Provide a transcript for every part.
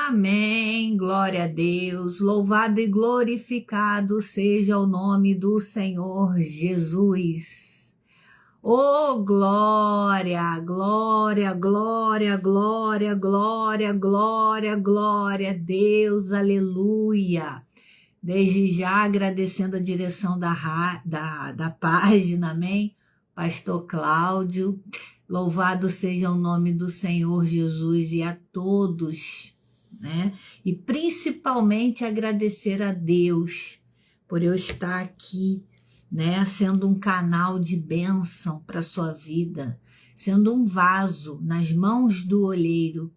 Amém, glória a Deus, louvado e glorificado seja o nome do Senhor Jesus. Oh, glória, glória, glória, glória, glória, glória, glória a Deus, aleluia. Desde já agradecendo a direção da página, amém, Pastor Cláudio. Louvado seja o nome do Senhor Jesus e a todos, né? E principalmente agradecer a Deus por eu estar aqui, né? Sendo um canal de bênção para a sua vida, sendo um vaso nas mãos do olheiro,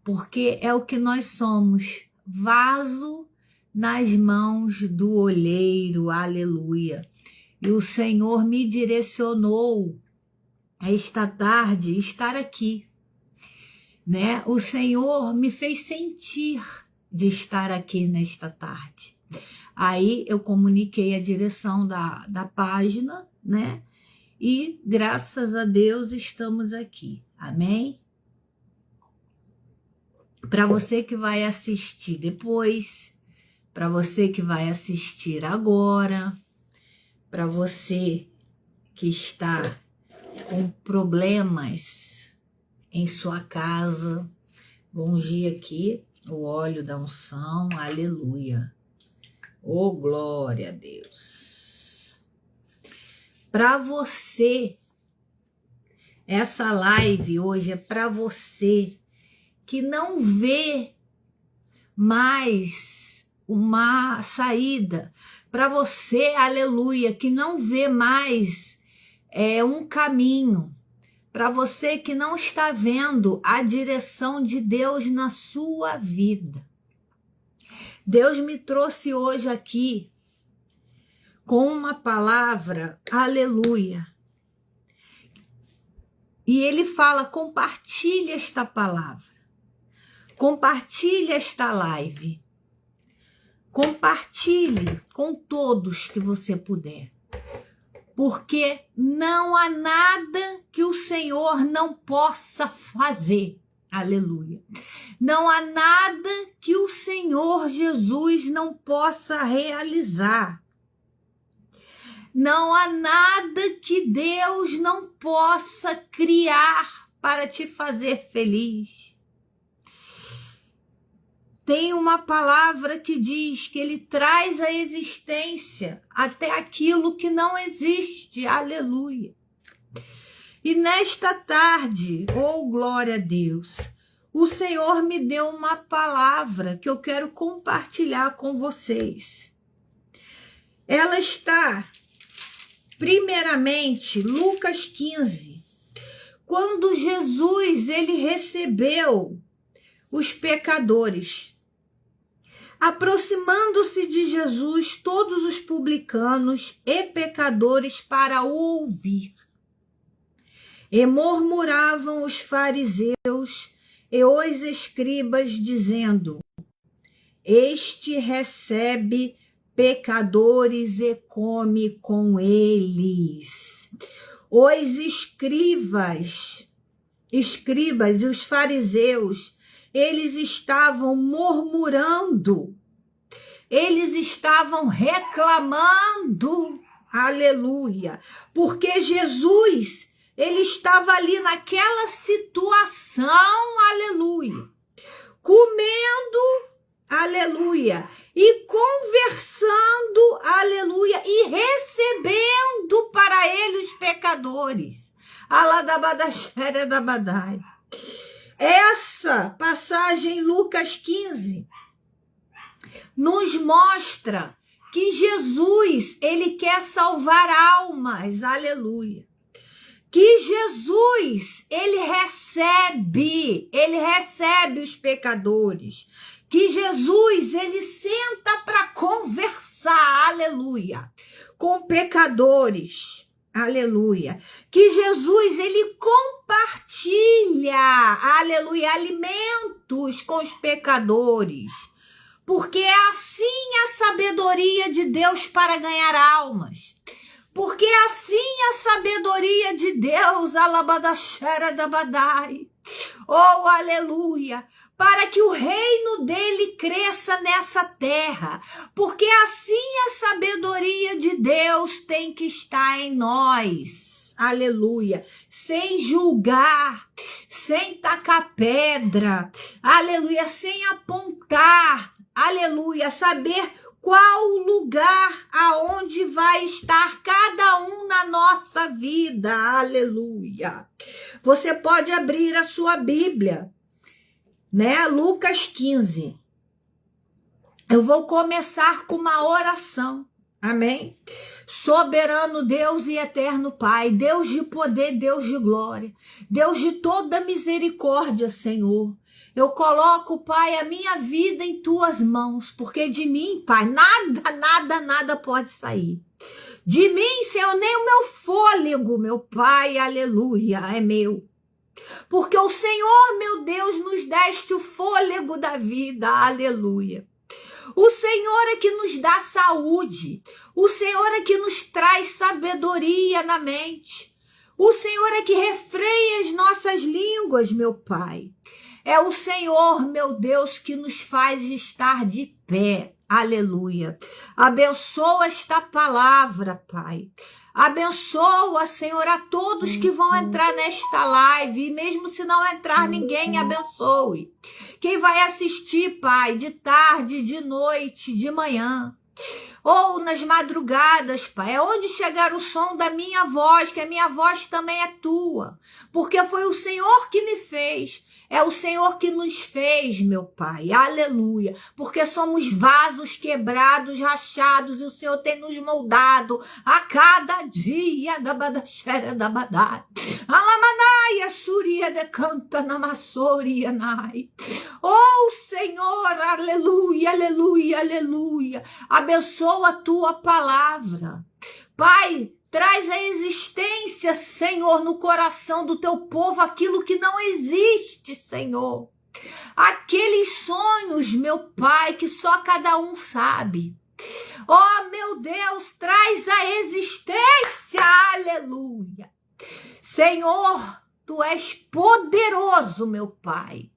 porque é o que nós somos, vaso nas mãos do olheiro, aleluia. E o Senhor me direcionou esta tarde estar aqui, né? O Senhor me fez sentir de estar aqui nesta tarde. Aí eu comuniquei a direção da página, né? E graças a Deus estamos aqui, amém? Para você que vai assistir depois, para você que vai assistir agora, para você que está com problemas em sua casa, vou ungir aqui o óleo da unção, aleluia. Oh, glória a Deus. Para você, essa live hoje é para você que não vê mais uma saída, para você, aleluia, que não vê mais um caminho, para você que não está vendo a direção de Deus na sua vida. Deus me trouxe hoje aqui com uma palavra, aleluia. E ele fala, compartilhe esta palavra, compartilhe esta live, compartilhe com todos que você puder. Porque não há nada que o Senhor não possa fazer. Aleluia. Não há nada que o Senhor Jesus não possa realizar. Não há nada que Deus não possa criar para te fazer feliz. Tem uma palavra que diz que ele traz à existência até aquilo que não existe, aleluia. E nesta tarde, oh glória a Deus, o Senhor me deu uma palavra que eu quero compartilhar com vocês. Ela está, primeiramente, Lucas 15, quando Jesus ele recebeu os pecadores. Aproximando-se de Jesus, todos os publicanos e pecadores para ouvir. E murmuravam os fariseus e os escribas, dizendo: Este recebe pecadores e come com eles. Os escribas e os fariseus, eles estavam murmurando, eles estavam reclamando, aleluia, porque Jesus, ele estava ali naquela situação, aleluia, comendo, aleluia, e conversando, aleluia, e recebendo para ele os pecadores. Aladabadaxeredabadai. Essa passagem, Lucas 15, nos mostra que Jesus, ele quer salvar almas, aleluia. Que Jesus, ele recebe os pecadores. Que Jesus, ele senta para conversar, aleluia, com pecadores. Aleluia. Que Jesus, ele compartilha, aleluia, alimentos com os pecadores. Porque é assim a sabedoria de Deus para ganhar almas. Porque é assim a sabedoria de Deus, alabadaxera dabadai. Oh, aleluia! Para que o reino dele cresça nessa terra, porque assim a sabedoria de Deus tem que estar em nós. Aleluia! Sem julgar, sem tacar pedra, aleluia, sem apontar, aleluia, saber qual o lugar aonde vai estar cada um na nossa vida, aleluia. Você pode abrir a sua Bíblia, né? Lucas 15. Eu vou começar com uma oração, amém? Soberano Deus e eterno Pai, Deus de poder, Deus de glória, Deus de toda misericórdia, Senhor. Eu coloco, Pai, a minha vida em tuas mãos, porque de mim, Pai, nada pode sair. De mim, Senhor, nem o meu fôlego, meu Pai, aleluia, é meu. Porque o Senhor, meu Deus, nos deste o fôlego da vida, aleluia. O Senhor é que nos dá saúde, o Senhor é que nos traz sabedoria na mente, o Senhor é que refreia as nossas línguas, meu Pai. É o Senhor, meu Deus, que nos faz estar de pé. Aleluia. Abençoa esta palavra, Pai. Abençoa, Senhor, a todos que vão entrar nesta live. E mesmo se não entrar ninguém, abençoe. Quem vai assistir, Pai, de tarde, de noite, de manhã, ou nas madrugadas, Pai, é onde chegar o som da minha voz, que a minha voz também é tua, porque foi o Senhor que me fez, é o Senhor que nos fez, meu Pai, aleluia, porque somos vasos quebrados, rachados, e o Senhor tem nos moldado a cada dia, da badaxera da badai, alamanaia, suria de canta namassoria nai. Oh, Senhor, aleluia, aleluia, aleluia, abençoa a tua palavra, Pai. Traz a existência, Senhor, no coração do teu povo aquilo que não existe, Senhor. Aqueles sonhos, meu Pai, que só cada um sabe. Oh, meu Deus, traz a existência, aleluia. Senhor, tu és poderoso, meu Pai.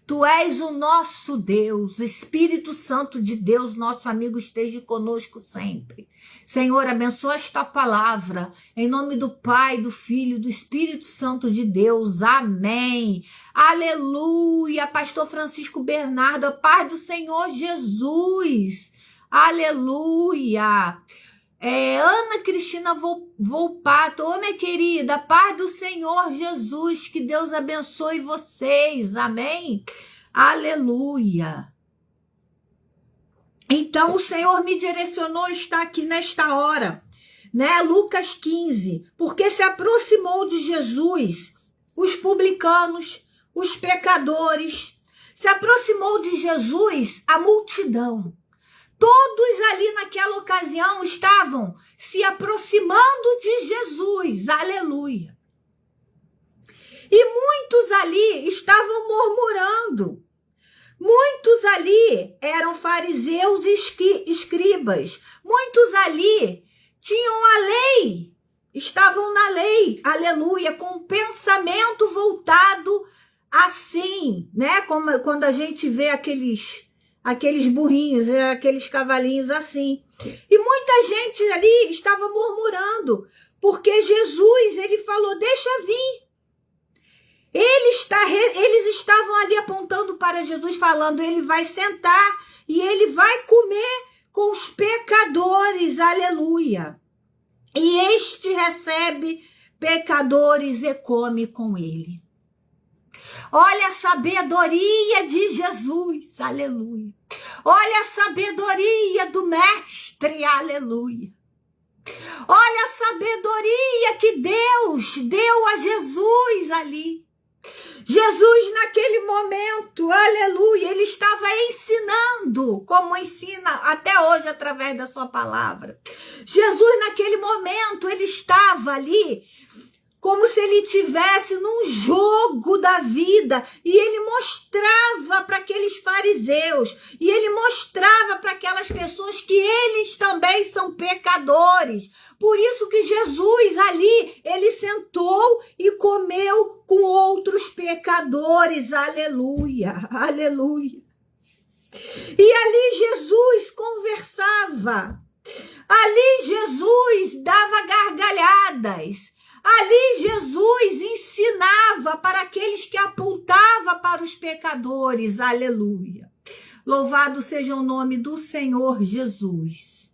Tu és o nosso Deus, Espírito Santo de Deus, nosso amigo, esteja conosco sempre. Senhor, abençoa esta palavra, em nome do Pai, do Filho, do Espírito Santo de Deus. Amém. Aleluia. Pastor Francisco Bernardo, a paz do Senhor Jesus. Aleluia. Ana Cristina Volpato, ô minha querida, a paz do Senhor Jesus, que Deus abençoe vocês, amém? Aleluia. Então o Senhor me direcionou a estar aqui nesta hora, né? Lucas 15, porque se aproximou de Jesus os publicanos, os pecadores, se aproximou de Jesus a multidão. Todos ali naquela ocasião estavam se aproximando de Jesus, aleluia. E muitos ali estavam murmurando. Muitos ali eram fariseus e escribas. Muitos ali tinham a lei, estavam na lei, aleluia, com o pensamento voltado assim, né? Como quando a gente vê aqueles burrinhos, aqueles cavalinhos assim. E muita gente ali estava murmurando, porque Jesus, ele falou, deixa vir. Eles estavam ali apontando para Jesus, falando, ele vai sentar e ele vai comer com os pecadores, aleluia. E este recebe pecadores e come com ele. Olha a sabedoria de Jesus, aleluia. Olha a sabedoria do mestre, aleluia. Olha a sabedoria que Deus deu a Jesus ali. Jesus naquele momento, aleluia, ele estava ensinando, como ensina até hoje através da sua palavra. Jesus naquele momento, ele estava ali como se ele estivesse num jogo da vida, e ele mostrava para aqueles fariseus fariseus, e ele mostrava para aquelas pessoas que eles também são pecadores. Por isso que Jesus ali, ele sentou e comeu com outros pecadores. Aleluia, aleluia. E ali Jesus conversava. Ali Jesus dava gargalhadas. Ali Jesus ensinava para aqueles que apontavam para os pecadores. Aleluia. Louvado seja o nome do Senhor Jesus.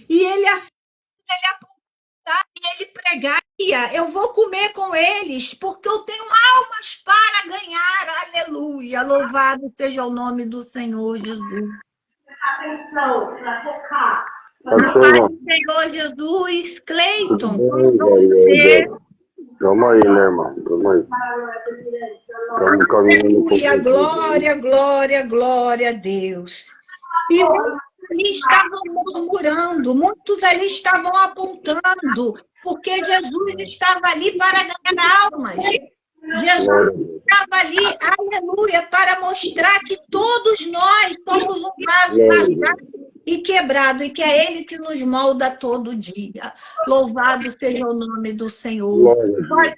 E ele apontava e ele pregaria: eu vou comer com eles, porque eu tenho almas para ganhar. Aleluia. Louvado seja o nome do Senhor Jesus. Na paz do Senhor Jesus, Cleiton, como você? Vamos aí, né, irmão? Vamos aí. Estamos caminhando. Aleluia, glória, glória, glória a Deus. E muitos ali estavam murmurando, muitos ali estavam apontando, porque Jesus estava ali para ganhar almas. Jesus estava ali, aleluia, para mostrar que todos nós somos um vaso vazio e quebrado, e que é Ele que nos molda todo dia. Louvado seja o nome do Senhor. Pode,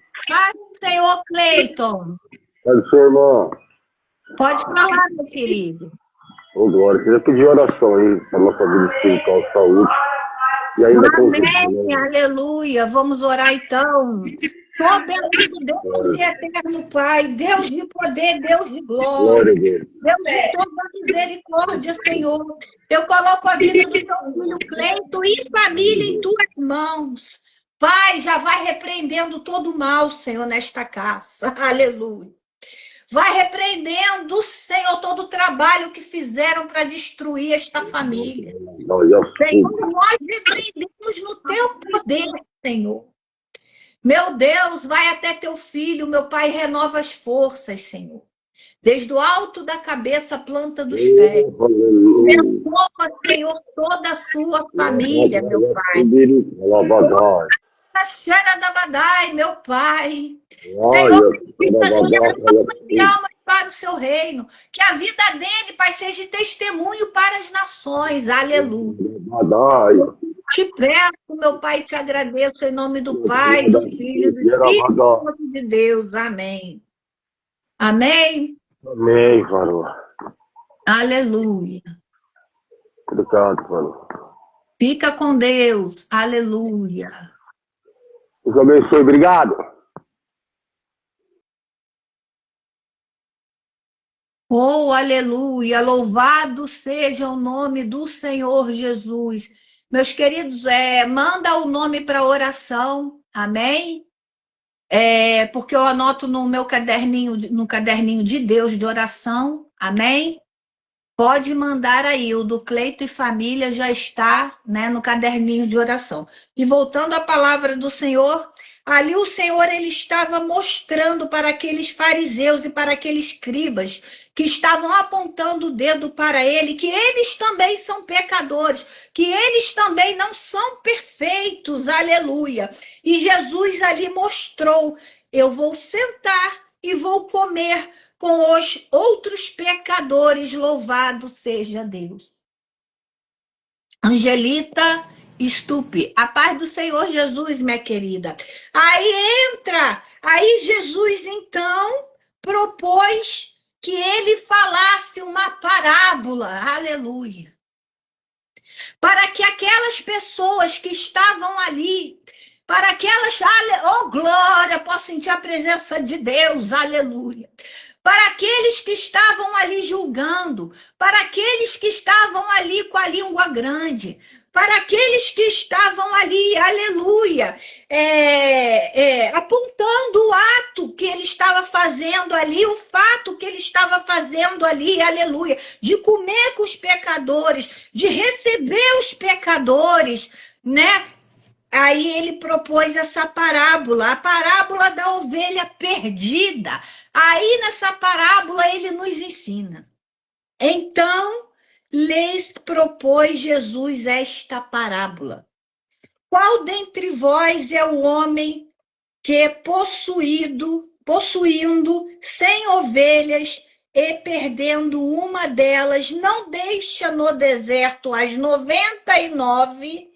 Senhor Cleiton. Pode ser, irmão. Pode falar, meu querido. Ô, glória. Queria pedir oração aí para nossa vida espiritual, saúde. E ainda Amém, aleluia. Vamos orar então. Soberano Deus e eterno Pai, Deus de poder, Deus de glória, Deus de toda misericórdia, Senhor. Eu coloco a vida do teu filho Cleiton e família em tuas mãos. Pai, já vai repreendendo todo o mal, Senhor, nesta casa. Aleluia. Vai repreendendo, Senhor, todo o trabalho que fizeram para destruir esta família. Senhor, nós repreendemos no teu poder, Senhor. Meu Deus, vai até teu filho, meu Pai, renova as forças, Senhor. Desde o alto da cabeça à planta dos pés. Renova, Senhor, toda a sua família, meu Pai. Cheira da Badai, meu Pai. Senhor, que almas para o seu reino. Que a vida dele, Pai, seja testemunho para as nações. Aleluia. Te peço, meu Pai, te agradeço em nome do Pai, do Filho e do Espírito de Deus. Amém. Amém? Amém, varão. Aleluia. Obrigado, varão. Fica com Deus. Aleluia. Deus abençoe. Obrigado. Oh, aleluia. Louvado seja o nome do Senhor Jesus. Meus queridos, manda o nome para oração, amém? Porque eu anoto no meu caderninho, no caderninho de Deus de oração, amém? Pode mandar aí, o do Cleiton e família já está, né, no caderninho de oração. E voltando à palavra do Senhor, ali o Senhor ele estava mostrando para aqueles fariseus e para aqueles escribas que estavam apontando o dedo para ele, que eles também são pecadores, que eles também não são perfeitos, aleluia. E Jesus ali mostrou: eu vou sentar e vou comer com os outros pecadores, louvado seja Deus. Angelita Stupe, a paz do Senhor Jesus, minha querida. Aí Jesus então propôs que ele falasse uma parábola, aleluia, para que aquelas pessoas que estavam ali, para aquelas, oh glória, posso sentir a presença de Deus, aleluia, para aqueles que estavam ali julgando, para aqueles que estavam ali com a língua grande, para aqueles que estavam ali, aleluia, apontando o ato que ele estava fazendo ali, o fato que ele estava fazendo ali, aleluia, de comer com os pecadores, de receber os pecadores, né? Aí ele propôs essa parábola, a parábola da ovelha perdida. Aí nessa parábola ele nos ensina. Então, lhes propôs Jesus esta parábola. Qual dentre vós é o homem que, possuindo 100 ovelhas e perdendo uma delas, não deixa no deserto as 99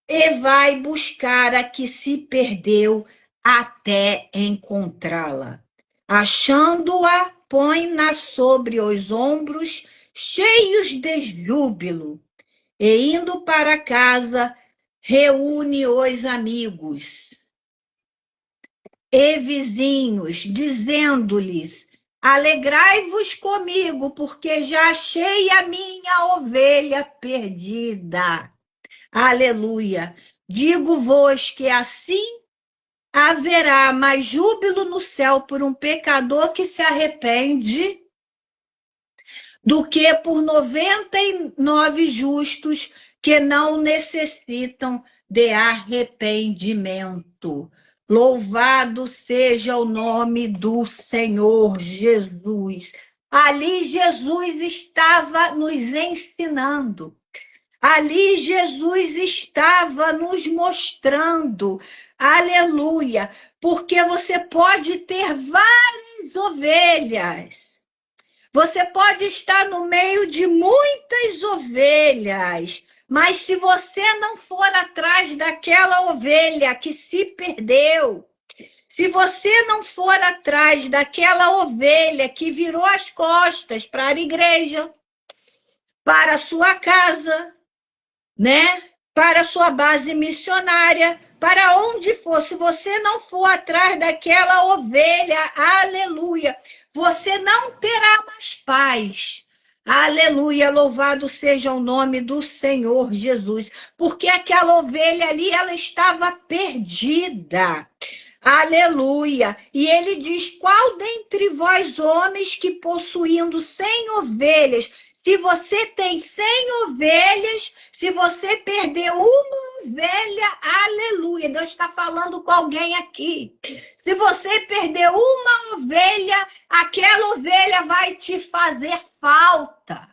e vai buscar a que se perdeu até encontrá-la. Achando-a, põe-na sobre os ombros, cheios de júbilo, e indo para casa, reúne os amigos e vizinhos, dizendo-lhes: alegrai-vos comigo, porque já achei a minha ovelha perdida. Aleluia! Digo-vos que assim haverá mais júbilo no céu por um pecador que se arrepende do que por 99 justos que não necessitam de arrependimento. Louvado seja o nome do Senhor Jesus. Ali Jesus estava nos ensinando. Ali Jesus estava nos mostrando, aleluia, porque você pode ter várias ovelhas, você pode estar no meio de muitas ovelhas, mas se você não for atrás daquela ovelha que se perdeu, se você não for atrás daquela ovelha que virou as costas para a igreja, para a sua casa, né? Para a sua base missionária, para onde for, se você não for atrás daquela ovelha, aleluia, você não terá mais paz. Aleluia, louvado seja o nome do Senhor Jesus, porque aquela ovelha ali, ela estava perdida. Aleluia! E ele diz: qual dentre vós homens que possuindo 100 ovelhas, se você tem 100 ovelhas, se você perder uma ovelha, aleluia, Deus está falando com alguém aqui. Se você perder uma ovelha, aquela ovelha vai te fazer falta.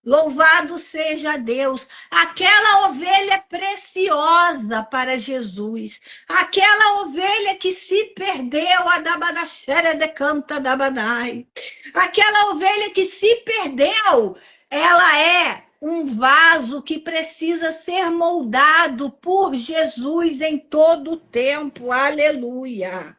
Louvado seja Deus, aquela ovelha preciosa para Jesus, aquela ovelha que se perdeu, a dabadaxera de canta dabadai, aquela ovelha que se perdeu, ela é um vaso que precisa ser moldado por Jesus em todo o tempo, aleluia.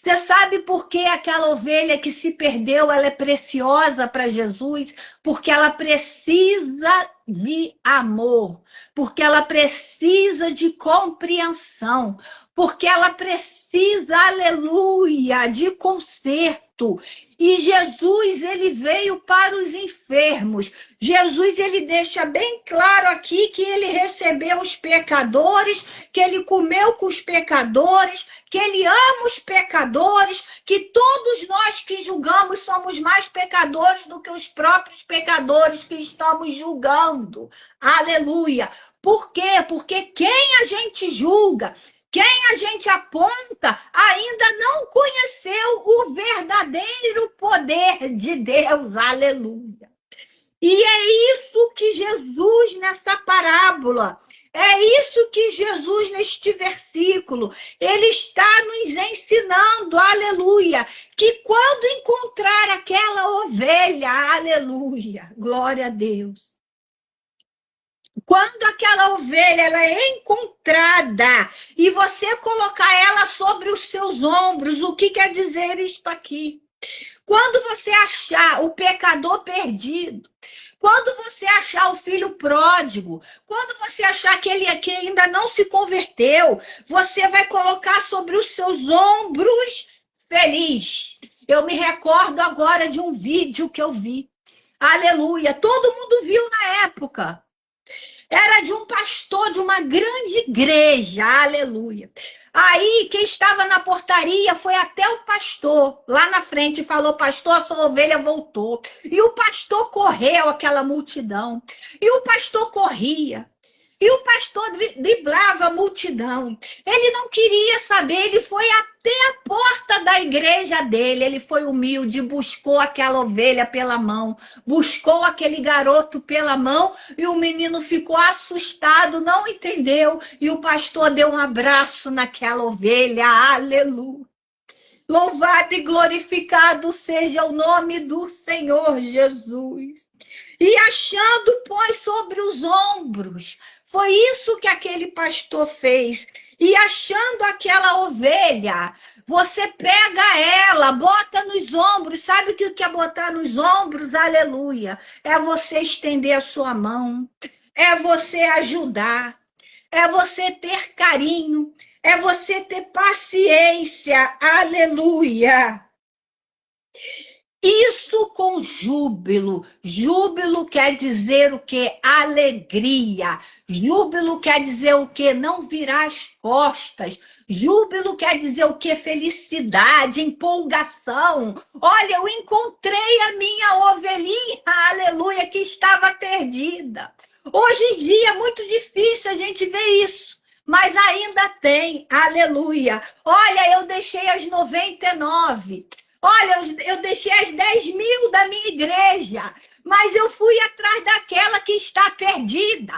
Você sabe por que aquela ovelha que se perdeu, ela é preciosa para Jesus? Porque ela precisa de amor, porque ela precisa de compreensão, porque ela precisa, aleluia, de conserto. E Jesus, ele veio para os enfermos. Jesus, ele deixa bem claro aqui que ele recebeu os pecadores, que ele comeu com os pecadores, que ele ama os pecadores, que todos nós que julgamos somos mais pecadores do que os próprios pecadores que estamos julgando. Aleluia! Por quê? Porque quem a gente julga, quem a gente aponta, ainda não conheceu o verdadeiro poder de Deus. Aleluia! E é isso que Jesus, nessa parábola, é isso que Jesus, neste versículo, ele está nos ensinando, aleluia, que quando encontrar aquela ovelha, aleluia, glória a Deus, quando aquela ovelha ela é encontrada e você colocar ela sobre os seus ombros, o que quer dizer isto aqui? Quando você achar o pecador perdido, quando você achar o filho pródigo, quando você achar que ele ainda não se converteu, você vai colocar sobre os seus ombros feliz. Eu me recordo agora de um vídeo que eu vi. Aleluia! Todo mundo viu na época. Era de um pastor de uma grande igreja, aleluia. Aí, quem estava na portaria foi até o pastor, lá na frente, e falou: pastor, a sua ovelha voltou. E o pastor correu aquela multidão. E o pastor corria. E o pastor driblava a multidão. Ele não queria saber, ele foi até a porta da igreja dele. Ele foi humilde, buscou aquela ovelha pela mão, buscou aquele garoto pela mão, e o menino ficou assustado, não entendeu. E o pastor deu um abraço naquela ovelha, aleluia. Louvado e glorificado seja o nome do Senhor Jesus. E achando, pois, sobre os ombros. Foi isso que aquele pastor fez. E achando aquela ovelha, você pega ela, bota nos ombros. Sabe o que é botar nos ombros? Aleluia. É você estender a sua mão. É você ajudar. É você ter carinho. É você ter paciência. Aleluia. Isso com júbilo. Júbilo quer dizer o quê? Alegria. Júbilo quer dizer o quê? Não virar as costas. Júbilo quer dizer o quê? Felicidade, empolgação. Olha, eu encontrei a minha ovelhinha, aleluia, que estava perdida. Hoje em dia é muito difícil a gente ver isso. Mas ainda tem, aleluia. Olha, eu deixei as 99. Olha, eu deixei as 10.000 da minha igreja, mas eu fui atrás daquela que está perdida.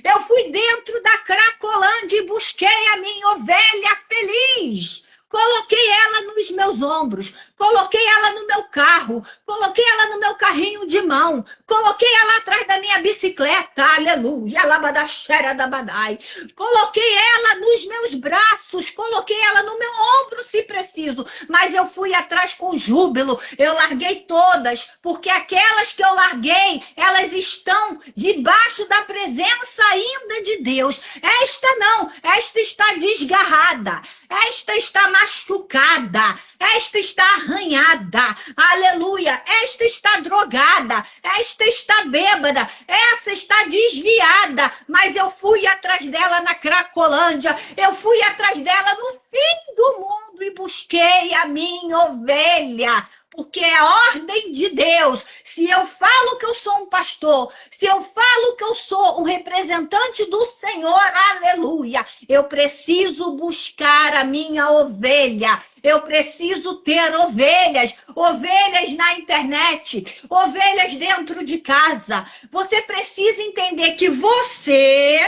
Eu fui dentro da Cracolândia e busquei a minha ovelha feliz. Coloquei ela nos meus ombros, coloquei ela no meu carro, coloquei ela no meu carrinho de mão, coloquei ela atrás da minha bicicleta, aleluia, labadaxera da badai. Coloquei ela nos meus braços, coloquei ela no meu ombro se preciso, mas eu fui atrás com júbilo, eu larguei todas, porque aquelas que eu larguei, elas estão debaixo da presença ainda de Deus. Esta não, esta está desgarrada, esta está machucada, esta está arranhada, aleluia, esta está drogada, esta está bêbada, essa está desviada, mas eu fui atrás dela na Cracolândia, eu fui atrás dela no fim do mundo e busquei a minha ovelha. Porque é ordem de Deus. Se eu falo que eu sou um pastor, se eu falo que eu sou um representante do Senhor, aleluia, eu preciso buscar a minha ovelha. Eu preciso ter ovelhas, ovelhas na internet, ovelhas dentro de casa. Você precisa entender que você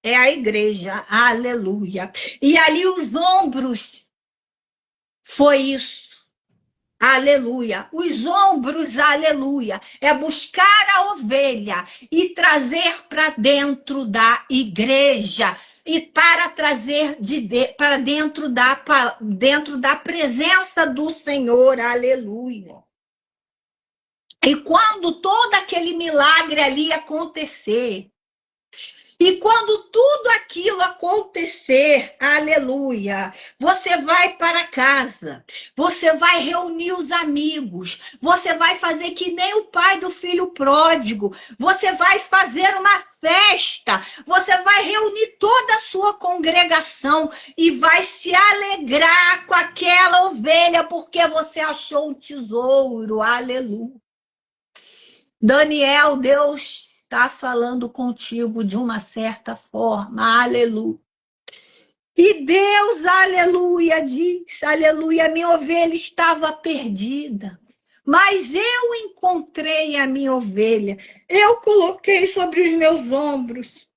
é a igreja, aleluia. E ali os ombros, foi isso. Aleluia. Os ombros, aleluia. É buscar a ovelha e trazer para dentro da igreja. E para trazer para dentro da presença do Senhor. Aleluia. E quando todo aquele milagre ali acontecer, e quando tudo aquilo acontecer, aleluia, você vai para casa, você vai reunir os amigos, você vai fazer que nem o pai do filho pródigo, você vai fazer uma festa, você vai reunir toda a sua congregação e vai se alegrar com aquela ovelha, porque você achou um tesouro, aleluia. Daniel, Deus está falando contigo de uma certa forma, aleluia. E Deus, aleluia, diz, aleluia, minha ovelha estava perdida, mas eu encontrei a minha ovelha, eu coloquei sobre os meus ombros,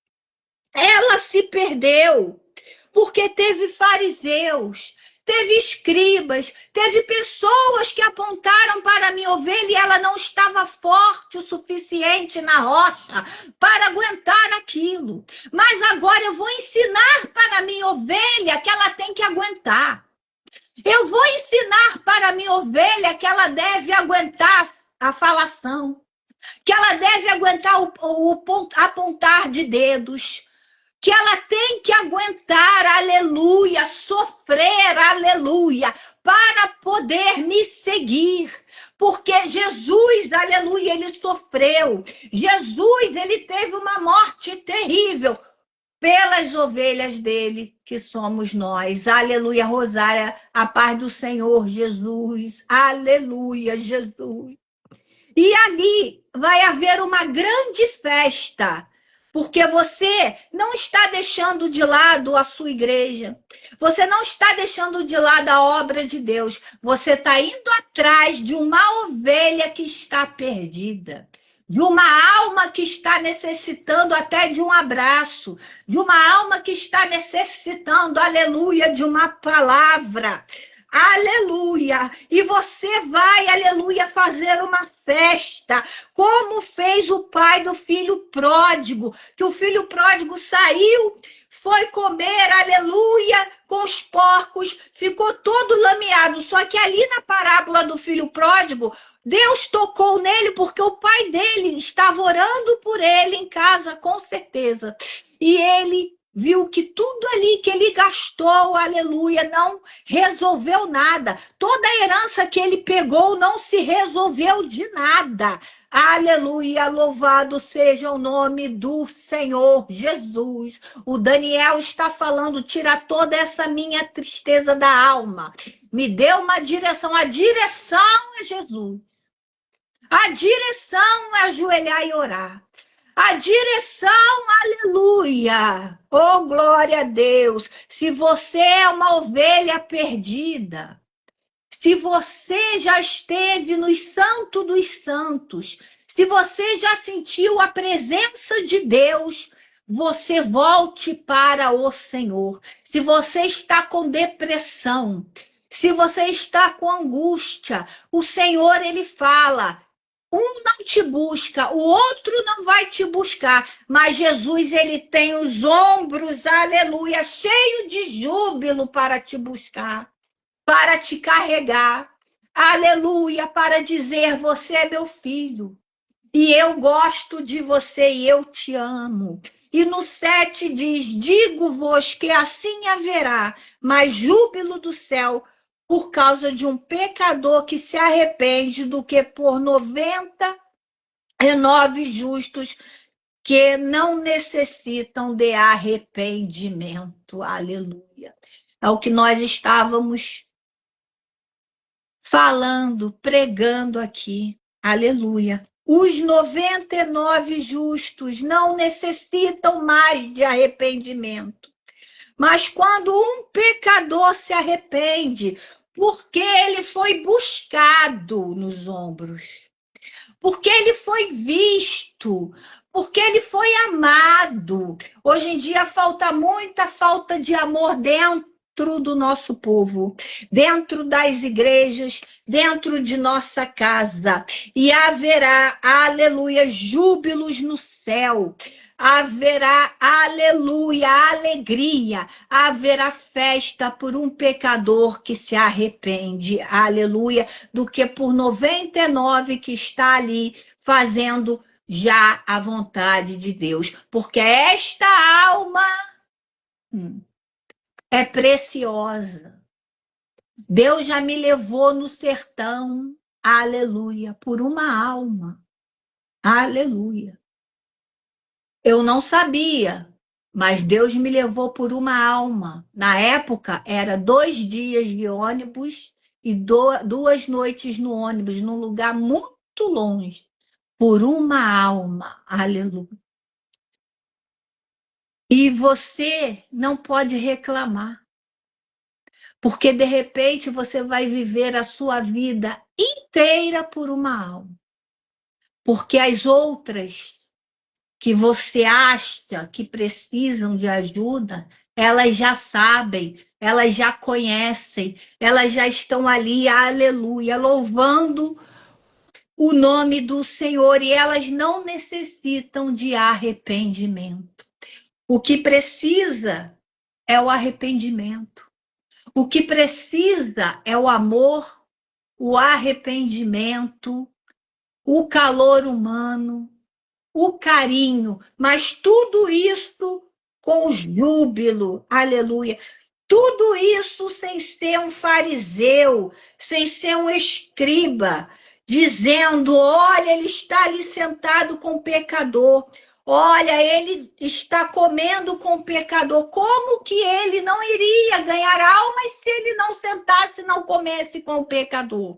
ela se perdeu, porque teve fariseus, teve escribas, teve pessoas que apontaram para a minha ovelha e ela não estava forte o suficiente na rocha para aguentar aquilo. Mas agora eu vou ensinar para a minha ovelha que ela tem que aguentar. Eu vou ensinar para a minha ovelha que ela deve aguentar a falação, que ela deve aguentar o apontar de dedos, que ela tem que aguentar, aleluia, sofrer, aleluia, para poder me seguir. Porque Jesus, aleluia, ele sofreu. Jesus, ele teve uma morte terrível pelas ovelhas dele, que somos nós. Aleluia, Rosária, a paz do Senhor Jesus. Aleluia, Jesus. E ali vai haver uma grande festa, porque você não está deixando de lado a sua igreja. Você não está deixando de lado a obra de Deus. Você está indo atrás de uma ovelha que está perdida. De uma alma que está necessitando até de um abraço. De uma alma que está necessitando, aleluia, de uma palavra. aleluia, e você vai, aleluia, fazer uma festa, como fez o pai do filho pródigo, que o filho pródigo saiu, foi comer, aleluia, com os porcos, ficou todo lameado, só que ali na parábola do filho pródigo, Deus tocou nele porque o pai dele estava orando por ele em casa, com certeza, e ele viu que tudo ali que ele gastou, aleluia, não resolveu nada. Toda a herança que ele pegou não se resolveu de nada. Aleluia, louvado seja o nome do Senhor Jesus. O Daniel está falando, tira toda essa minha tristeza da alma. Me dê uma direção. A direção é Jesus. A direção é ajoelhar e orar. A direção, aleluia. Oh, glória a Deus. Se você é uma ovelha perdida, se você já esteve no Santo dos Santos, se você já sentiu a presença de Deus, você volte para o Senhor. Se você está com depressão, se você está com angústia, o Senhor, ele fala, um não te busca, o outro não vai te buscar, mas Jesus, ele tem os ombros, aleluia, cheio de júbilo para te buscar, para te carregar, aleluia, para dizer, você é meu filho, e eu gosto de você e eu te amo. E no 7 diz, digo-vos que assim haverá mais júbilo do céu por causa de um pecador que se arrepende do que por 99 justos que não necessitam de arrependimento. Aleluia. É o que nós estávamos falando, pregando aqui. Aleluia. Os 99 justos não necessitam mais de arrependimento. Mas quando um pecador se arrepende, porque ele foi buscado nos ombros, porque ele foi visto, porque ele foi amado. Hoje em dia muita falta de amor dentro do nosso povo, dentro das igrejas, dentro de nossa casa. E haverá, aleluia, júbilos no céu. Haverá, aleluia, alegria, haverá festa por um pecador que se arrepende, aleluia, do que por 99 que está ali fazendo já a vontade de Deus, porque esta alma é preciosa. Deus já me levou no sertão, aleluia, por uma alma, aleluia. Eu não sabia, mas Deus me levou por uma alma. Na época, era 2 dias de ônibus e 2 noites no ônibus, num lugar muito longe, por uma alma. Aleluia. E você não pode reclamar, porque de repente você vai viver a sua vida inteira por uma alma. Porque as outras que você acha que precisam de ajuda, elas já sabem, elas já conhecem, elas já estão ali, aleluia, louvando o nome do Senhor, e elas não necessitam de arrependimento. O que precisa é o arrependimento. O que precisa é o amor, o arrependimento, o calor humano, o carinho, mas tudo isso com júbilo, aleluia. Tudo isso sem ser um fariseu, sem ser um escriba, dizendo, olha, ele está ali sentado com o pecador, olha, ele está comendo com o pecador, como que ele não iria ganhar almas se ele não sentasse, não comesse com o pecador?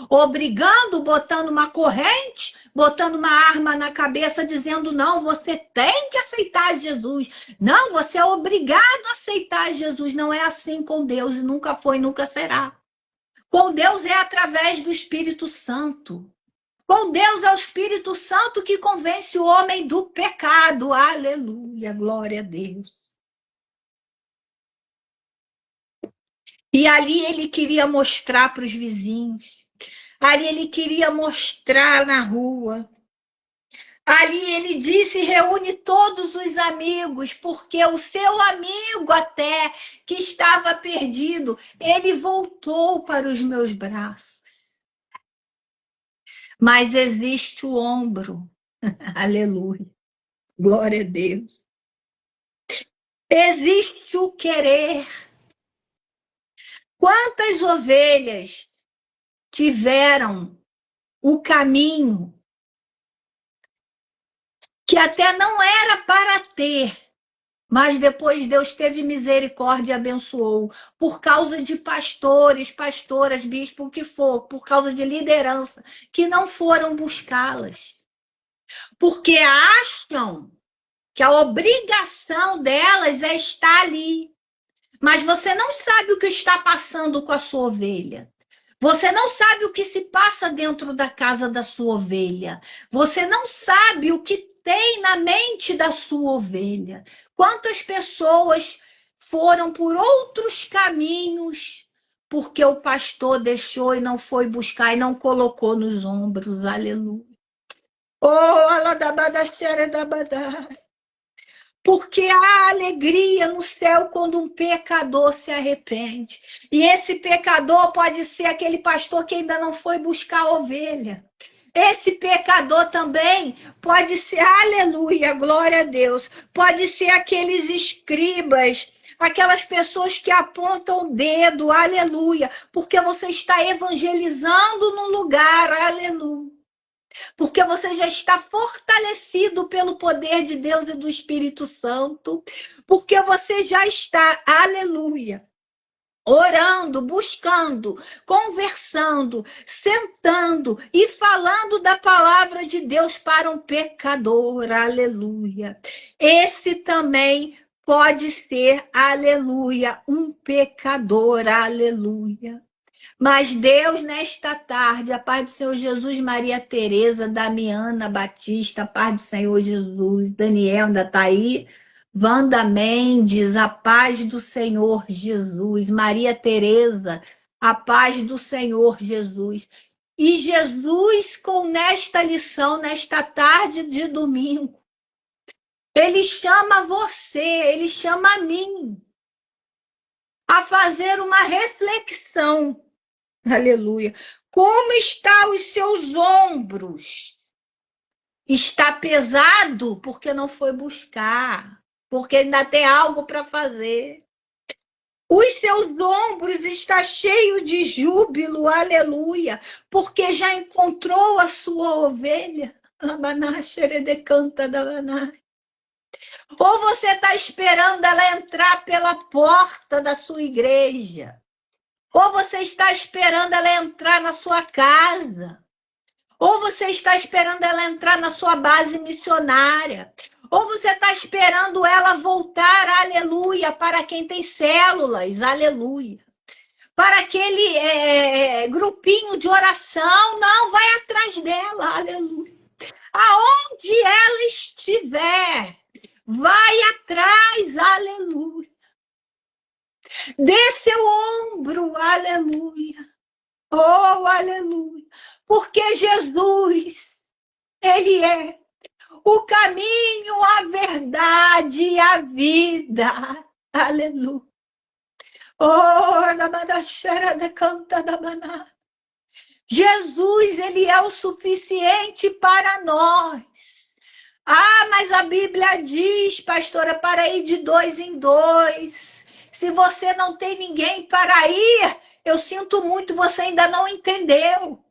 Obrigando, botando uma corrente, botando uma arma na cabeça, dizendo, não, você tem que aceitar Jesus. Não, você é obrigado a aceitar Jesus. Não é assim com Deus, e nunca foi, nunca será. Com Deus é através do Espírito Santo. Com Deus é o Espírito Santo que convence o homem do pecado. Aleluia, glória a Deus. E ali ele queria mostrar para os vizinhos. Ali ele queria mostrar na rua. Ali ele disse: reúne todos os amigos, porque o seu amigo até que estava perdido, ele voltou para os meus braços. Mas existe o ombro. Aleluia. Glória a Deus. Existe o querer. Quantas ovelhas tiveram o caminho que até não era para ter, mas depois Deus teve misericórdia e abençoou, por causa de pastores, pastoras, bispo, o que for, por causa de liderança, que não foram buscá-las. Porque acham que a obrigação delas é estar ali. Mas você não sabe o que está passando com a sua ovelha. Você não sabe o que se passa dentro da casa da sua ovelha. Você não sabe o que tem na mente da sua ovelha. Quantas pessoas foram por outros caminhos porque o pastor deixou e não foi buscar e não colocou nos ombros. Aleluia. Oh, aladabadacera dabadá. Porque há alegria no céu quando um pecador se arrepende. E esse pecador pode ser aquele pastor que ainda não foi buscar a ovelha. Esse pecador também pode ser, aleluia, glória a Deus, pode ser aqueles escribas, aquelas pessoas que apontam o dedo, aleluia, porque você está evangelizando no lugar, aleluia. Porque você já está fortalecido pelo poder de Deus e do Espírito Santo, porque você já está, aleluia, orando, buscando, conversando, sentando e falando da palavra de Deus para um pecador, aleluia. Esse também pode ser, aleluia, um pecador, aleluia. Mas Deus, nesta tarde, a paz do Senhor Jesus, Maria Tereza, Damiana Batista, a paz do Senhor Jesus, Daniel ainda está aí, Wanda Mendes, a paz do Senhor Jesus, Maria Tereza, a paz do Senhor Jesus. E Jesus, com nesta lição, nesta tarde de domingo, ele chama você, ele chama a mim a fazer uma reflexão. Aleluia. Como está os seus ombros? Está pesado porque não foi buscar, porque ainda tem algo para fazer. Os seus ombros estão cheios de júbilo, aleluia, porque já encontrou a sua ovelha. Ou você está esperando ela entrar pela porta da sua igreja. Ou você está esperando ela entrar na sua casa. Ou você está esperando ela entrar na sua base missionária. Ou você está esperando ela voltar, aleluia, para quem tem células, aleluia. Para aquele grupinho de oração, não, vai atrás dela, aleluia. Aonde ela estiver, vai atrás, aleluia. Dê seu ombro, aleluia. Oh, aleluia. Porque Jesus, ele é o caminho, a verdade e a vida. Aleluia. Oh, namadachera de canta da maná. Jesus, ele é o suficiente para nós. Ah, mas a Bíblia diz, pastora, para ir de 2 em 2. Se você não tem ninguém para ir, eu sinto muito, você ainda não entendeu.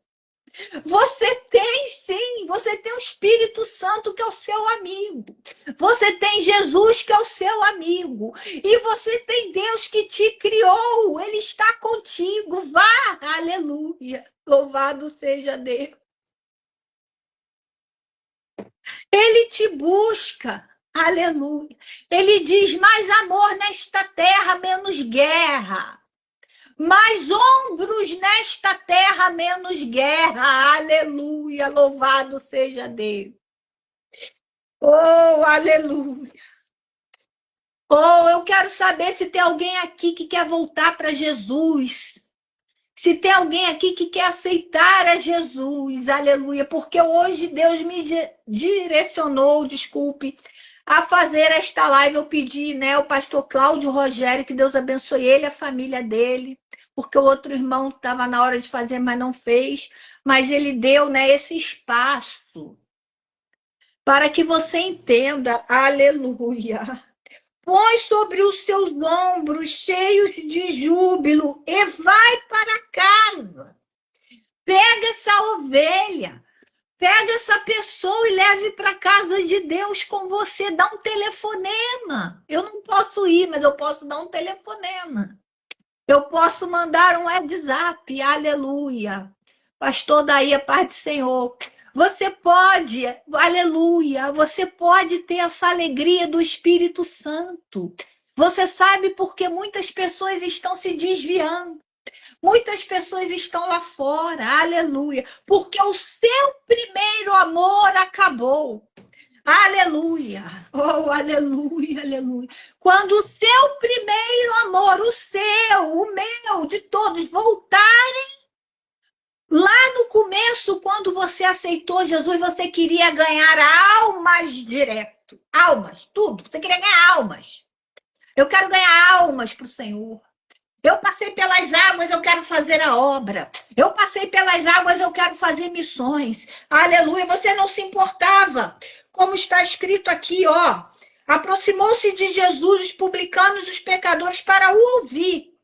Você tem sim, você tem o Espírito Santo que é o seu amigo. Você tem Jesus que é o seu amigo. E você tem Deus que te criou, ele está contigo. Vá, aleluia. Louvado seja Deus. Ele te busca. Aleluia. Ele diz: mais amor nesta terra, menos guerra. Mais ombros nesta terra, menos guerra. Aleluia. Louvado seja Deus. Oh, aleluia. Ou eu quero saber se tem alguém aqui que quer voltar para Jesus. Se tem alguém aqui que quer aceitar a Jesus, aleluia, porque hoje Deus me direcionou, desculpe, a fazer esta live. Eu pedi, né, o pastor Cláudio Rogério, que Deus abençoe ele, a família dele, porque o outro irmão estava na hora de fazer, mas não fez, mas ele deu, né, esse espaço para que você entenda, aleluia. Põe sobre os seus ombros cheios de júbilo e vai para casa. Pega essa ovelha, pega essa pessoa e leve para casa de Deus com você. Dá um telefonema. Eu não posso ir, mas eu posso dar um telefonema. Eu posso mandar um WhatsApp, aleluia. Pastor, daí a paz do Senhor. Você pode, aleluia, você pode ter essa alegria do Espírito Santo. Você sabe porque muitas pessoas estão se desviando. Muitas pessoas estão lá fora, aleluia, porque o seu primeiro amor acabou. Aleluia, oh, aleluia, aleluia. Quando o seu primeiro amor, o seu, o meu, de todos, voltarem, lá no começo, quando você aceitou Jesus, você queria ganhar almas direto. Almas, tudo. Você queria ganhar almas. Eu quero ganhar almas para o Senhor. Eu passei pelas águas, eu quero fazer a obra. Eu passei pelas águas, eu quero fazer missões. Aleluia, você não se importava. Como está escrito aqui, ó. Aproximou-se de Jesus os publicanos e os pecadores para o ouvir.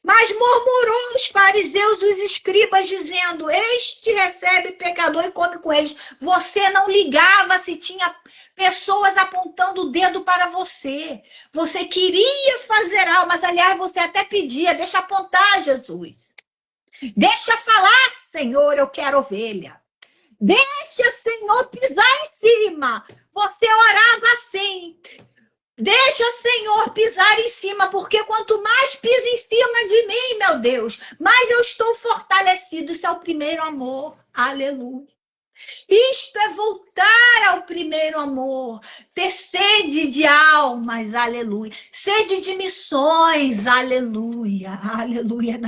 Mas murmurou os fariseus e os escribas, dizendo: este recebe pecador e come com eles. Você não ligava se tinha pessoas apontando o dedo para você. Você queria fazer algo, mas aliás, você até pedia: deixa apontar, Jesus. Deixa falar, Senhor, eu quero ovelha. Deixa, Senhor, pisar em cima. Você orava assim. Deixa, Senhor, pisar em cima, porque quanto mais pisa em cima de mim, meu Deus, mais eu estou fortalecido. Isso é o primeiro amor. Aleluia. Isto é voltar ao primeiro amor, ter sede de almas, aleluia. Sede de missões, aleluia, aleluia.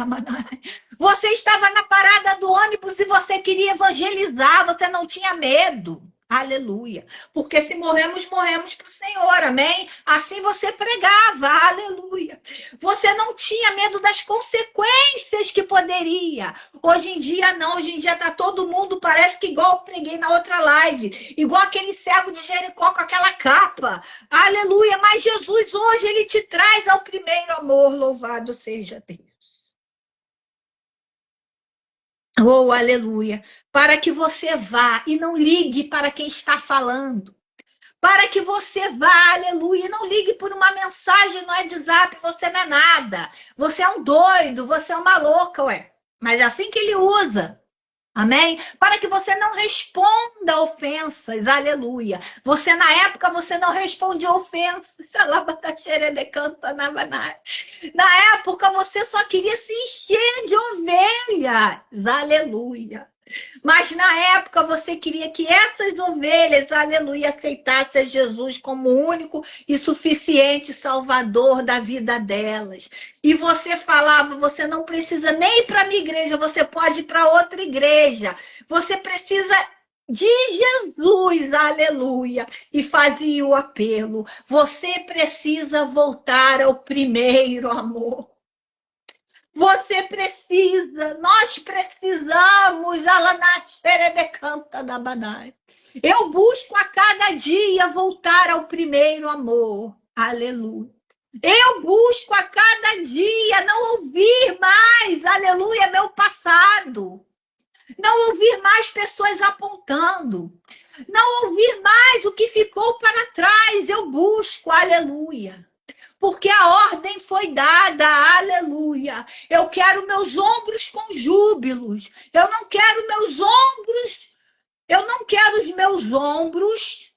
Você estava na parada do ônibus e você queria evangelizar, você não tinha medo. Aleluia. Porque se morremos, morremos para o Senhor, amém? Assim você pregava, aleluia. Você não tinha medo das consequências que poderia. Hoje em dia não, hoje em dia tá todo mundo, parece que igual eu preguei na outra live, igual aquele cego de Jericó com aquela capa. Aleluia, mas Jesus hoje ele te traz ao primeiro amor, louvado seja Deus. Oh, aleluia. Para que você vá e não ligue para quem está falando. Para que você vá, aleluia, e não ligue por uma mensagem no WhatsApp, você não é nada. Você é um doido, você é uma louca, ué. Mas é assim que ele usa. Amém? Para que você não responda ofensas, aleluia. Você, na época, você não respondia ofensas. Na época, você só queria se encher de ovelhas, aleluia. Mas na época você queria que essas ovelhas, aleluia, aceitassem Jesus como único e suficiente Salvador da vida delas. E você falava, você não precisa nem ir para a minha igreja, você pode ir para outra igreja. Você precisa de Jesus, aleluia. E fazia o apelo. Você precisa voltar ao primeiro amor. Você precisa, nós precisamos, eu busco a cada dia voltar ao primeiro amor. Aleluia. Eu busco a cada dia não ouvir mais, aleluia, meu passado. Não ouvir mais pessoas apontando. Não ouvir mais o que ficou para trás. Eu busco, aleluia. Porque a ordem foi dada, aleluia. Eu quero meus ombros com júbilos. Eu não quero os meus ombros,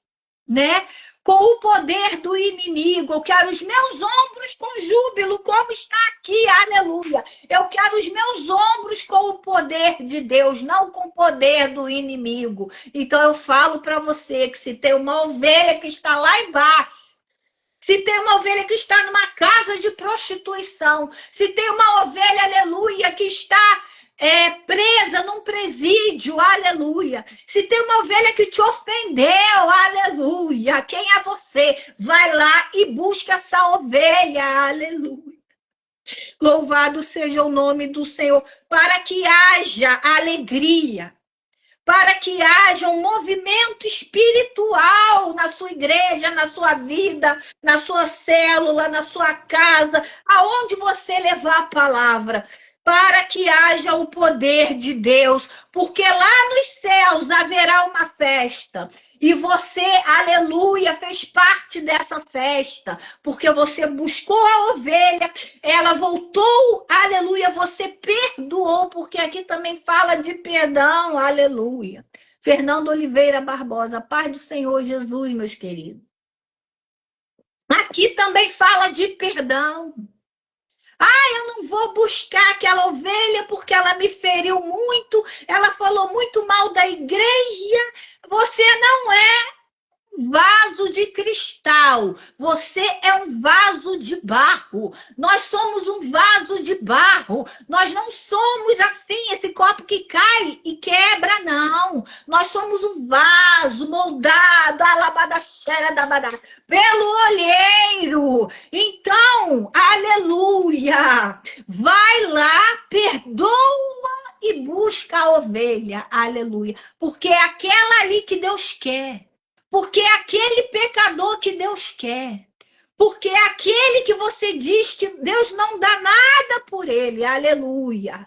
né? Com o poder do inimigo. Eu quero os meus ombros com júbilo, como está aqui, aleluia. Eu quero os meus ombros com o poder de Deus, não com o poder do inimigo. Então eu falo para você que se tem uma ovelha que está lá embaixo, Se tem uma ovelha que está numa casa de prostituição, se tem uma ovelha, aleluia, que está presa num presídio, aleluia. Se tem uma ovelha que te ofendeu, aleluia. Quem é você? Vai lá e busca essa ovelha, aleluia. Louvado seja o nome do Senhor, para que haja alegria, para que haja um movimento espiritual na sua igreja, na sua vida, na sua célula, na sua casa, aonde você levar a palavra, para que haja o poder de Deus, porque lá nos céus haverá uma festa. E você, aleluia, fez parte dessa festa, porque você buscou a ovelha, ela voltou, aleluia, você perdoou, porque aqui também fala de perdão, aleluia. Fernando Oliveira Barbosa, paz do Senhor Jesus, meus queridos. Aqui também fala de perdão. Eu não vou buscar aquela ovelha porque ela me feriu muito, ela falou muito mal da igreja. Você não é vaso de cristal, você é um vaso de barro. Nós somos um vaso de barro. Nós não somos assim, esse copo que cai e quebra, não. Nós somos um vaso moldado, pelo olheiro. Então, aleluia, vai lá, perdoa e busca a ovelha, aleluia, porque é aquela ali que Deus quer. Porque é aquele pecador que Deus quer. Porque é aquele que você diz que Deus não dá nada por ele. Aleluia.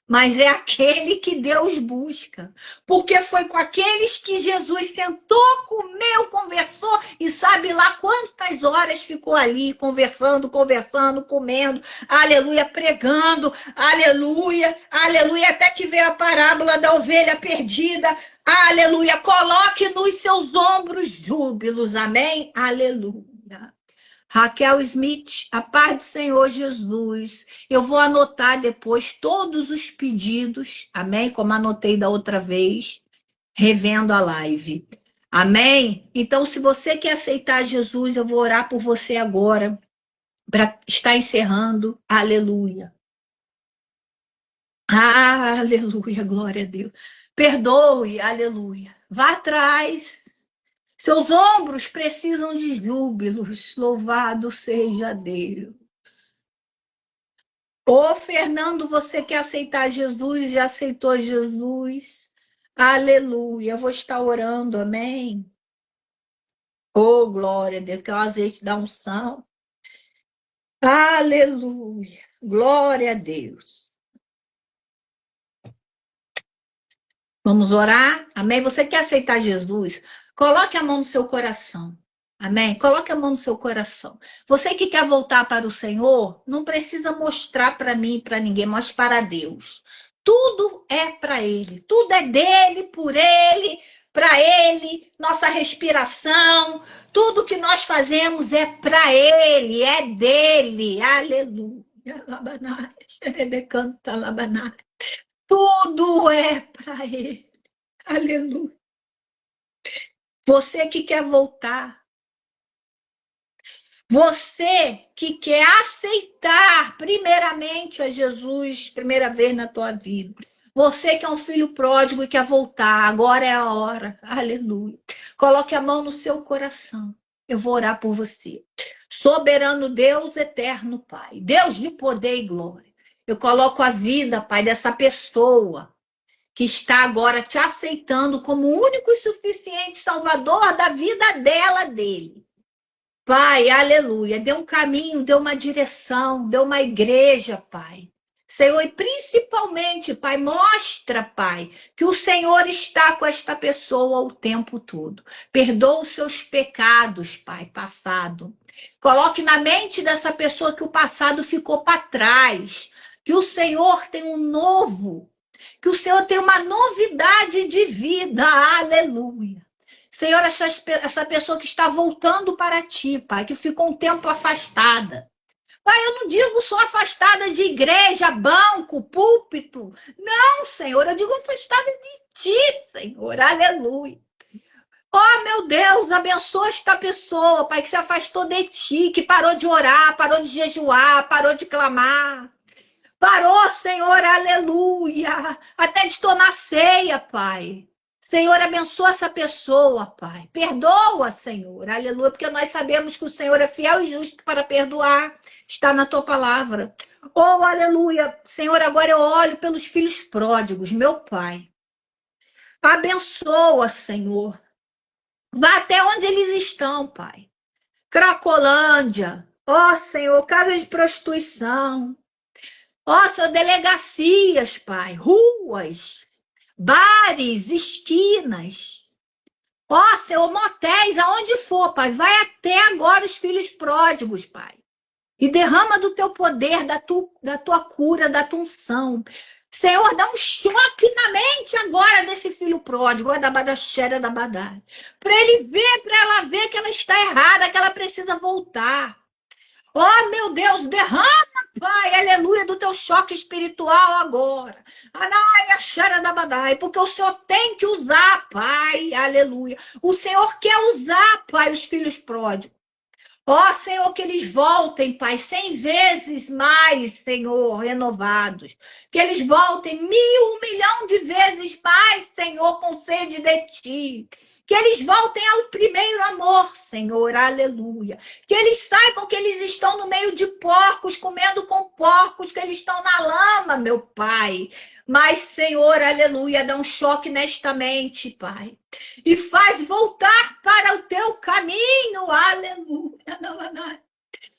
Mas é aquele que Deus busca. Porque foi com aqueles que Jesus sentou, comeu, conversou e sabe lá quantas horas ficou ali conversando, comendo, aleluia, pregando, aleluia, aleluia, até que veio a parábola da ovelha perdida, aleluia, coloque nos seus ombros júbilos, amém, aleluia. Raquel Smith, a paz do Senhor Jesus. Eu vou anotar depois todos os pedidos, amém? Como anotei da outra vez, revendo a live. Amém? Então, se você quer aceitar Jesus, eu vou orar por você agora, para estar encerrando. Aleluia. Aleluia, glória a Deus. Perdoe, aleluia. Vá atrás. Seus ombros precisam de júbilos, louvado seja Deus. Ô, Fernando, você quer aceitar Jesus? Já aceitou Jesus? Aleluia, eu vou estar orando, amém? Ô, glória a Deus, que é o azeite da unção. Aleluia, glória a Deus. Vamos orar? Amém? Você quer aceitar Jesus? Coloque a mão no seu coração. Amém? Coloque a mão no seu coração. Você que quer voltar para o Senhor, não precisa mostrar para mim e para ninguém, mas para Deus. Tudo é para Ele. Tudo é dele, por Ele, para Ele. Nossa respiração, tudo que nós fazemos é para Ele, é dele. Aleluia. Tudo é para Ele. Aleluia. Você que quer voltar. Você que quer aceitar primeiramente a Jesus, primeira vez na tua vida. Você que é um filho pródigo e quer voltar, agora é a hora. Aleluia. Coloque a mão no seu coração. Eu vou orar por você. Soberano Deus, eterno Pai. Deus de poder e glória. Eu coloco a vida, Pai, dessa pessoa que está agora te aceitando como o único e suficiente salvador da vida dela, dele. Pai, aleluia, dê um caminho, dê uma direção, dê uma igreja, Pai. Senhor, e principalmente, Pai, mostra, Pai, que o Senhor está com esta pessoa o tempo todo. Perdoa os seus pecados, Pai, passado. Coloque na mente dessa pessoa que o passado ficou para trás, que o Senhor tem um novo, que o Senhor tem uma novidade de vida, aleluia. Senhor, essa pessoa que está voltando para ti, Pai, que ficou um tempo afastada. Pai, eu não digo só afastada de igreja, banco, púlpito. Não, Senhor, eu digo afastada de ti, Senhor, aleluia. Oh, meu Deus, abençoa esta pessoa, Pai, que se afastou de Ti, que parou de orar, parou de jejuar, parou de clamar. Parou, Senhor, aleluia, até de tomar ceia, Pai. Senhor, abençoa essa pessoa, Pai. Perdoa, Senhor, aleluia, porque nós sabemos que o Senhor é fiel e justo para perdoar. Está na tua palavra. Oh, aleluia. Senhor, agora eu olho pelos filhos pródigos, meu Pai. Abençoa, Senhor. Vá até onde eles estão, Pai. Cracolândia. Ó, Senhor, casa de prostituição. Ó, Senhor, delegacias, Pai. Ruas, bares, esquinas. Ó, Senhor, motéis, aonde for, Pai. Vai até agora os filhos pródigos, Pai. E derrama do teu poder, da tua cura, da tua unção. Senhor, dá um choque na mente agora desse filho pródigo, da badaxera da badai. Para ele ver, para ela ver que ela está errada, que ela precisa voltar. Oh, meu Deus, derrama, Pai, aleluia, do teu choque espiritual agora. Anaia, xera da badai, porque o Senhor tem que usar, Pai, aleluia. O Senhor quer usar, Pai, os filhos pródigos. Ó, Senhor, que eles voltem, Pai, 100 vezes mais, Senhor, renovados. Que eles voltem 1.000, 1.000.000 de vezes mais, Senhor, com sede de Ti. Que eles voltem ao primeiro amor, Senhor, aleluia. Que eles saibam que eles estão no meio de porcos, comendo com porcos, que eles estão na lama, meu Pai. Mas, Senhor, aleluia, dá um choque nesta mente, Pai. E faz voltar para o teu caminho, aleluia.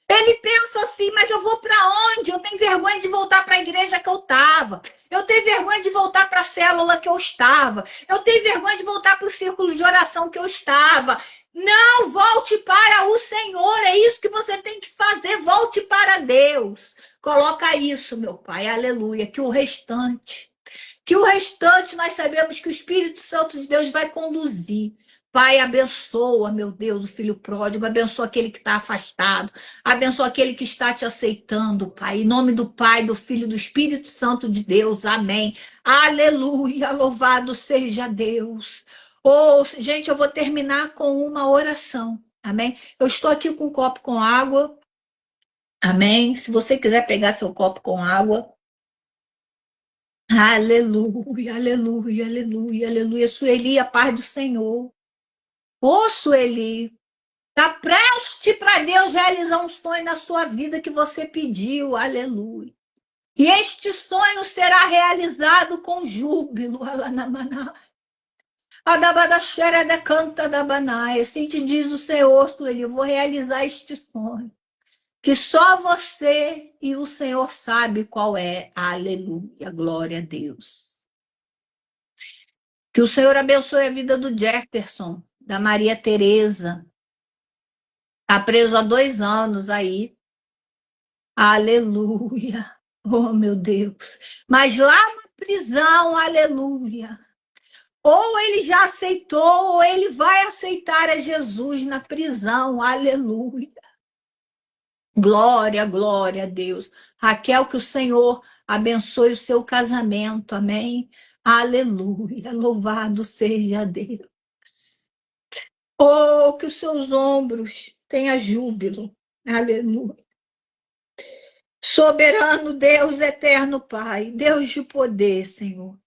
Ele pensa assim, mas eu vou para onde? Eu tenho vergonha de voltar para a igreja que eu estava. Eu tenho vergonha de voltar para a célula que eu estava. Eu tenho vergonha de voltar para o círculo de oração que eu estava. Não, volte para o Senhor. É isso que você tem que fazer. Volte para Deus. Coloca isso, meu Pai, aleluia. Que o restante nós sabemos que o Espírito Santo de Deus vai conduzir. Pai, abençoa, meu Deus, o filho pródigo, abençoa aquele que está afastado, abençoa aquele que está te aceitando, Pai. Em nome do Pai, do Filho e do Espírito Santo de Deus, amém. Aleluia, louvado seja Deus. Oh, gente, eu vou terminar com uma oração, amém? Eu estou aqui com um copo com água, amém? Se você quiser pegar seu copo com água, aleluia, aleluia, aleluia, aleluia. Sueli, a paz do Senhor. Ô, Sueli, tá preste para Deus realizar um sonho na sua vida que você pediu, aleluia. E este sonho será realizado com júbilo, alanamaná. Adabadaxera de canta da banaia. Assim te diz o Senhor, Sueli, eu vou realizar este sonho. Que só você e o Senhor sabe qual é. Aleluia, glória a Deus. Que o Senhor abençoe a vida do Jefferson, da Maria Tereza. Está preso há 2 anos aí. Aleluia. Oh, meu Deus. Mas lá na prisão, aleluia. Ou ele já aceitou, ou ele vai aceitar a Jesus na prisão. Aleluia. Glória, glória a Deus. Raquel, que o Senhor abençoe o seu casamento. Amém. Aleluia. Louvado seja Deus. Oh, que os seus ombros tenham júbilo. Aleluia. Soberano Deus, eterno Pai, Deus de poder, Senhor.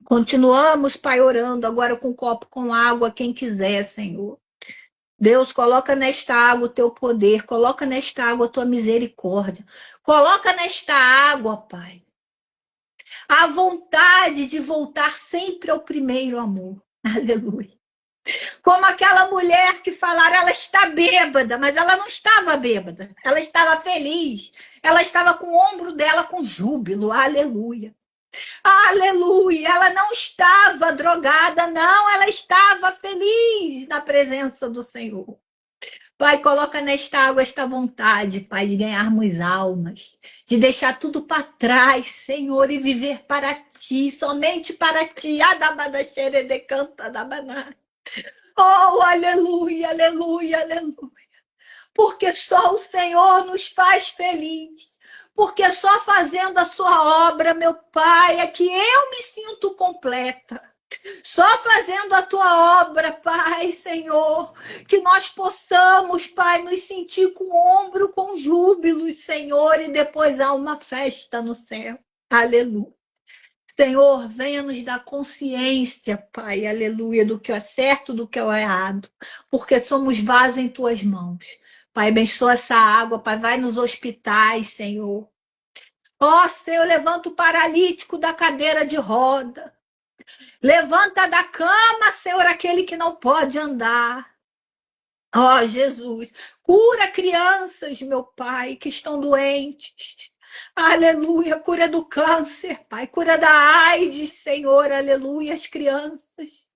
Continuamos, Pai, orando agora com um copo com água, quem quiser, Senhor. Deus, coloca nesta água o teu poder, coloca nesta água a tua misericórdia. Coloca nesta água, Pai, a vontade de voltar sempre ao primeiro amor. Aleluia. Como aquela mulher que falaram, ela está bêbada, mas ela não estava bêbada, ela estava feliz, ela estava com o ombro dela com júbilo, aleluia. Aleluia, ela não estava drogada, não, ela estava feliz na presença do Senhor. Pai, coloca nesta água esta vontade, Pai, de ganharmos almas, de deixar tudo para trás, Senhor, e viver para Ti, somente para Ti. Adabadaxere de canta da banana. Oh, aleluia, aleluia, aleluia. Porque só o Senhor nos faz feliz. Porque só fazendo a sua obra, meu Pai, é que eu me sinto completa. Só fazendo a tua obra, Pai, Senhor, que nós possamos, Pai, nos sentir com o ombro com júbilo, Senhor, e depois há uma festa no céu. Aleluia. Senhor, venha nos dar consciência, Pai, aleluia, do que é certo, do que é errado, porque somos vasos em tuas mãos. Pai, abençoa essa água, Pai, vai nos hospitais, Senhor. Ó, Senhor, levanta o paralítico da cadeira de roda. Levanta da cama, Senhor, aquele que não pode andar. Ó, Jesus, cura crianças, meu Pai, que estão doentes. Aleluia, cura do câncer, Pai, cura da AIDS, Senhor, aleluia, as crianças.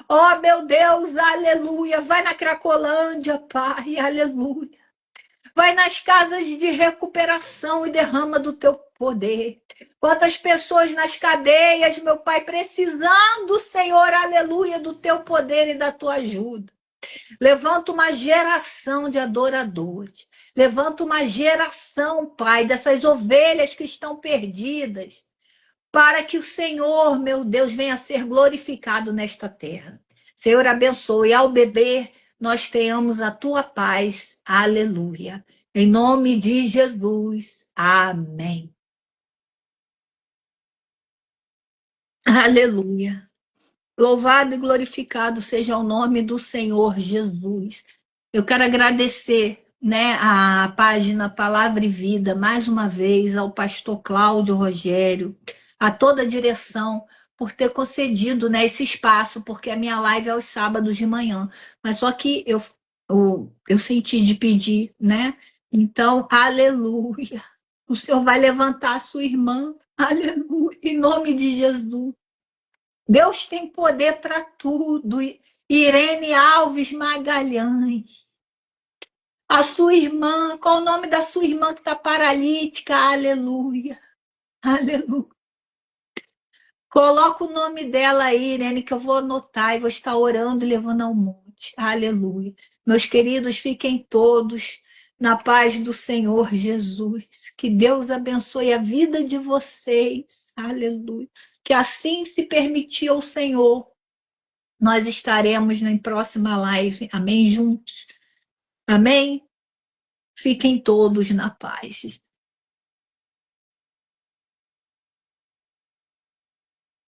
Ó, meu Deus, aleluia, vai na Cracolândia, Pai, aleluia. Vai nas casas de recuperação e derrama do teu poder. Quantas pessoas nas cadeias, meu Pai, precisando, Senhor, aleluia, do teu poder e da tua ajuda. Levanta uma geração de adoradores. Levanta uma geração, Pai, dessas ovelhas que estão perdidas, para que o Senhor, meu Deus, venha a ser glorificado nesta terra. Senhor, abençoe. Ao beber, nós tenhamos a tua paz. Aleluia. Em nome de Jesus. Amém. Aleluia. Louvado e glorificado seja o nome do Senhor Jesus. Eu quero agradecer, né, a página Palavra e Vida, mais uma vez, ao pastor Cláudio Rogério, a toda a direção, por ter concedido, né, esse espaço, porque a minha live é aos sábados de manhã. Mas só que eu senti de pedir, né? Então, aleluia. O Senhor vai levantar a sua irmã, aleluia, em nome de Jesus. Deus tem poder para tudo. Irene Alves Magalhães. A sua irmã, qual o nome da sua irmã que está paralítica? Aleluia. Aleluia. Coloca o nome dela aí, Irene, que eu vou anotar e vou estar orando e levando ao monte. Aleluia. Meus queridos, fiquem todos na paz do Senhor Jesus. Que Deus abençoe a vida de vocês. Aleluia. Que assim se permitir ao Senhor, nós estaremos na próxima live. Amém? Juntos. Amém? Fiquem todos na paz.